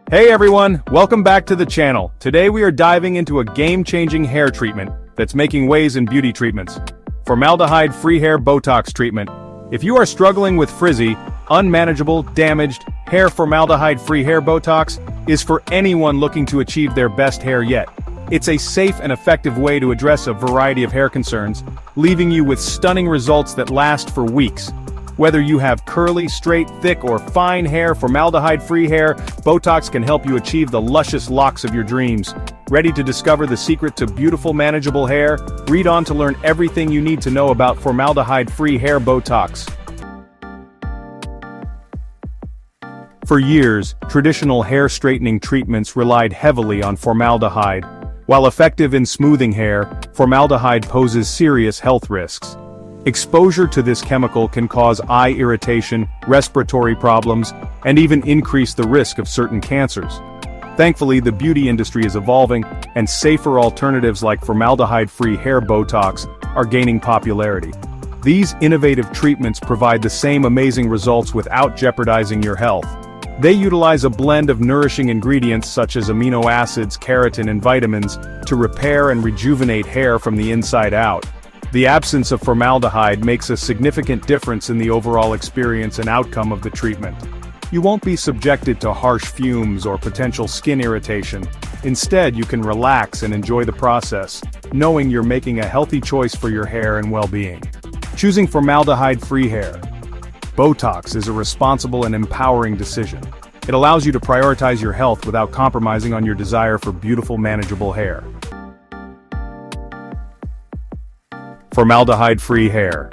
Hey everyone, welcome back to the channel. Today we are diving into a game-changing hair treatment that's making waves in beauty treatments. Formaldehyde-free hair Botox treatment. If you are struggling with frizzy, unmanageable, damaged hair, formaldehyde-free hair Botox is for anyone looking to achieve their best hair yet. It's a safe and effective way to address a variety of hair concerns, leaving you with stunning results that last for weeks. Whether you have curly, straight, thick, or fine hair, formaldehyde-free hair, Botox can help you achieve the luscious locks of your dreams. Ready to discover the secret to beautiful, manageable hair? Read on to learn everything you need to know about formaldehyde-free hair Botox. For years, traditional hair straightening treatments relied heavily on formaldehyde. While effective in smoothing hair, formaldehyde poses serious health risks. Exposure to this chemical can cause eye irritation, respiratory problems, and even increase the risk of certain cancers. Thankfully, the beauty industry is evolving, and safer alternatives like formaldehyde-free hair Botox are gaining popularity. These innovative treatments provide the same amazing results without jeopardizing your health. They utilize a blend of nourishing ingredients such as amino acids, keratin, and vitamins to repair and rejuvenate hair from the inside out. The absence of formaldehyde makes a significant difference in the overall experience and outcome of the treatment. You won't be subjected to harsh fumes or potential skin irritation. Instead, you can relax and enjoy the process, knowing you're making a healthy choice for your hair and well-being. Choosing formaldehyde-free hair Botox is a responsible and empowering decision. It allows you to prioritize your health without compromising on your desire for beautiful, manageable hair. Formaldehyde-free hair.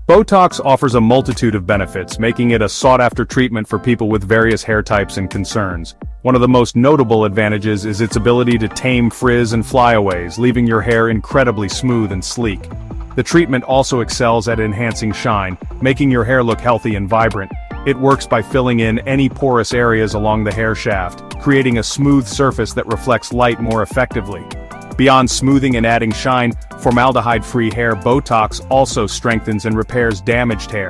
Botox offers a multitude of benefits, making it a sought-after treatment for people with various hair types and concerns. One of the most notable advantages is its ability to tame frizz and flyaways, leaving your hair incredibly smooth and sleek. The treatment also excels at enhancing shine, making your hair look healthy and vibrant. It works by filling in any porous areas along the hair shaft, creating a smooth surface that reflects light more effectively. Beyond smoothing and adding shine, formaldehyde-free hair Botox also strengthens and repairs damaged hair.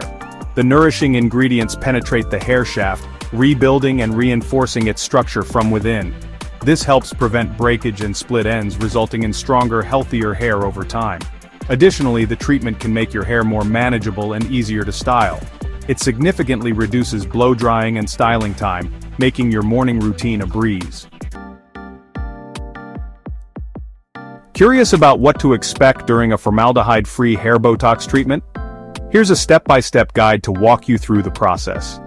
The nourishing ingredients penetrate the hair shaft, rebuilding and reinforcing its structure from within. This helps prevent breakage and split ends, resulting in stronger, healthier hair over time. Additionally, the treatment can make your hair more manageable and easier to style. It significantly reduces blow-drying and styling time, making your morning routine a breeze. Curious about what to expect during a formaldehyde-free hair Botox treatment? Here's a step-by-step guide to walk you through the process.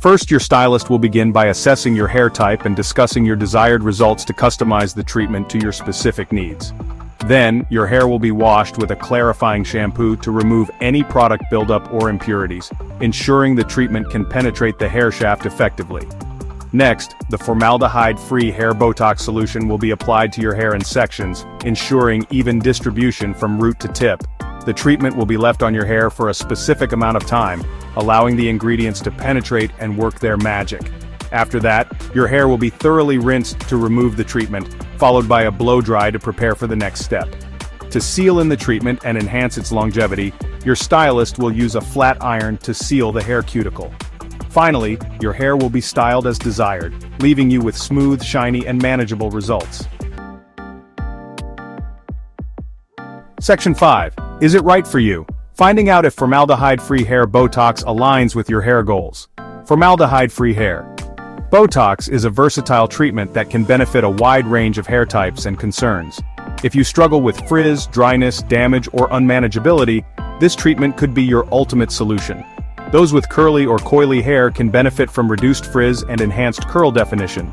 First, your stylist will begin by assessing your hair type and discussing your desired results to customize the treatment to your specific needs. Then, your hair will be washed with a clarifying shampoo to remove any product buildup or impurities, ensuring the treatment can penetrate the hair shaft effectively. Next, the formaldehyde-free hair Botox solution will be applied to your hair in sections, ensuring even distribution from root to tip. The treatment will be left on your hair for a specific amount of time, allowing the ingredients to penetrate and work their magic. After that, your hair will be thoroughly rinsed to remove the treatment, followed by a blow-dry to prepare for the next step. To seal in the treatment and enhance its longevity, your stylist will use a flat iron to seal the hair cuticle. Finally, your hair will be styled as desired, leaving you with smooth, shiny, and manageable results. Section 5. Is it right for you? Finding out if formaldehyde-free hair Botox aligns with your hair goals. Formaldehyde-free hair. Botox is a versatile treatment that can benefit a wide range of hair types and concerns. If you struggle with frizz, dryness, damage, or unmanageability, this treatment could be your ultimate solution. Those with curly or coily hair can benefit from reduced frizz and enhanced curl definition.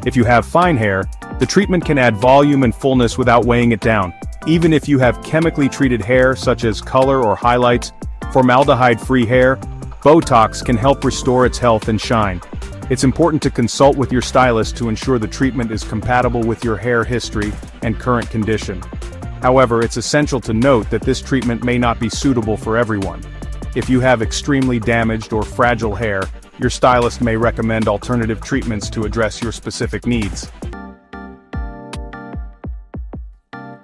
If you have fine hair, the treatment can add volume and fullness without weighing it down. Even if you have chemically treated hair such as color or highlights, formaldehyde-free hair Botox can help restore its health and shine. It's important to consult with your stylist to ensure the treatment is compatible with your hair history and current condition. However, it's essential to note that this treatment may not be suitable for everyone. If you have extremely damaged or fragile hair, your stylist may recommend alternative treatments to address your specific needs.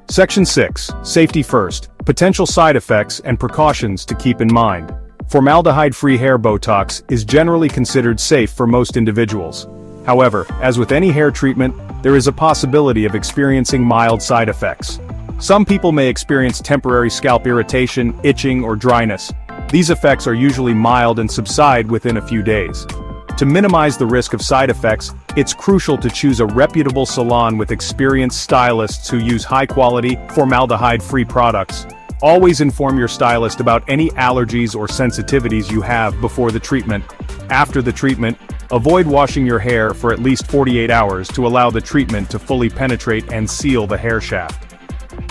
Section 6. Safety first. Potential side effects and precautions to keep in mind. Formaldehyde-free hair Botox is generally considered safe for most individuals. However, as with any hair treatment, there is a possibility of experiencing mild side effects. Some people may experience temporary scalp irritation, itching, or dryness. These effects are usually mild and subside within a few days. To minimize the risk of side effects, it's crucial to choose a reputable salon with experienced stylists who use high-quality, formaldehyde-free products. Always inform your stylist about any allergies or sensitivities you have before the treatment. After the treatment, avoid washing your hair for at least 48 hours to allow the treatment to fully penetrate and seal the hair shaft.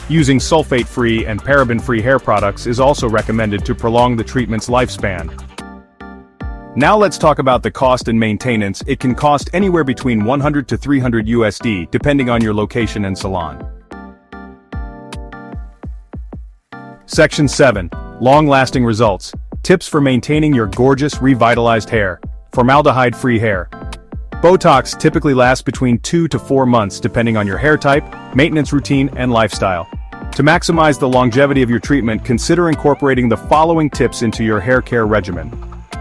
Using sulfate-free and paraben-free hair products is also recommended to prolong the treatment's lifespan. Now let's talk about the cost and maintenance. It can cost anywhere between $100 to $300 USD, depending on your location and salon. Section 7. Long-lasting results. Tips for maintaining your gorgeous, revitalized hair. Formaldehyde-free hair. Botox typically lasts between 2 to 4 months depending on your hair type, maintenance routine, and lifestyle. To maximize the longevity of your treatment, consider incorporating the following tips into your hair care regimen.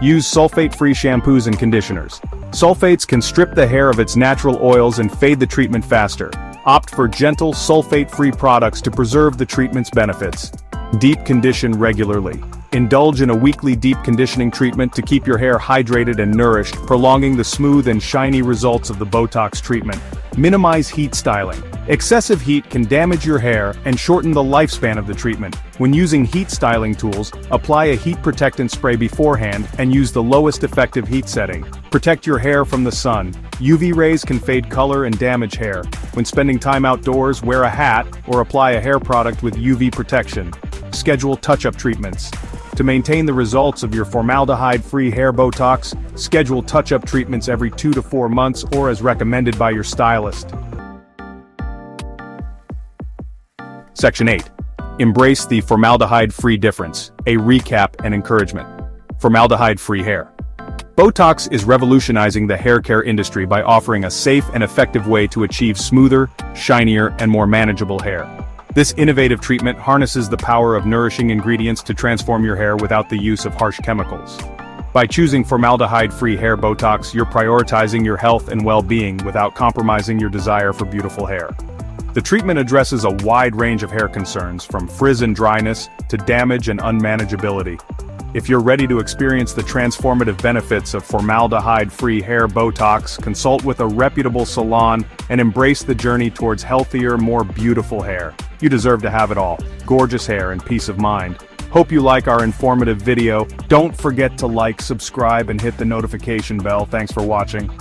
Use sulfate-free shampoos and conditioners. Sulfates can strip the hair of its natural oils and fade the treatment faster. Opt for gentle, sulfate-free products to preserve the treatment's benefits. Deep condition regularly. Indulge in a weekly deep conditioning treatment to keep your hair hydrated and nourished, prolonging the smooth and shiny results of the Botox treatment. Minimize heat styling. Excessive heat can damage your hair and shorten the lifespan of the treatment. When using heat styling tools, apply a heat protectant spray beforehand and use the lowest effective heat setting. Protect your hair from the sun. UV rays can fade color and damage hair. When spending time outdoors, wear a hat or apply a hair product with UV protection. Schedule touch-up treatments. To maintain the results of your formaldehyde-free hair Botox, schedule touch-up treatments every 2 to 4 months or as recommended by your stylist. Section 8. Embrace the formaldehyde-free difference, a recap and encouragement. Formaldehyde-free hair. Botox is revolutionizing the hair care industry by offering a safe and effective way to achieve smoother, shinier, and more manageable hair. This innovative treatment harnesses the power of nourishing ingredients to transform your hair without the use of harsh chemicals. By choosing formaldehyde-free hair Botox, you're prioritizing your health and well-being without compromising your desire for beautiful hair. The treatment addresses a wide range of hair concerns, from frizz and dryness to damage and unmanageability. If you're ready to experience the transformative benefits of formaldehyde-free hair Botox, consult with a reputable salon and embrace the journey towards healthier, more beautiful hair. You deserve to have it all: gorgeous hair and peace of mind. Hope you like our informative video. Don't forget to like, subscribe, and hit the notification bell. Thanks for watching.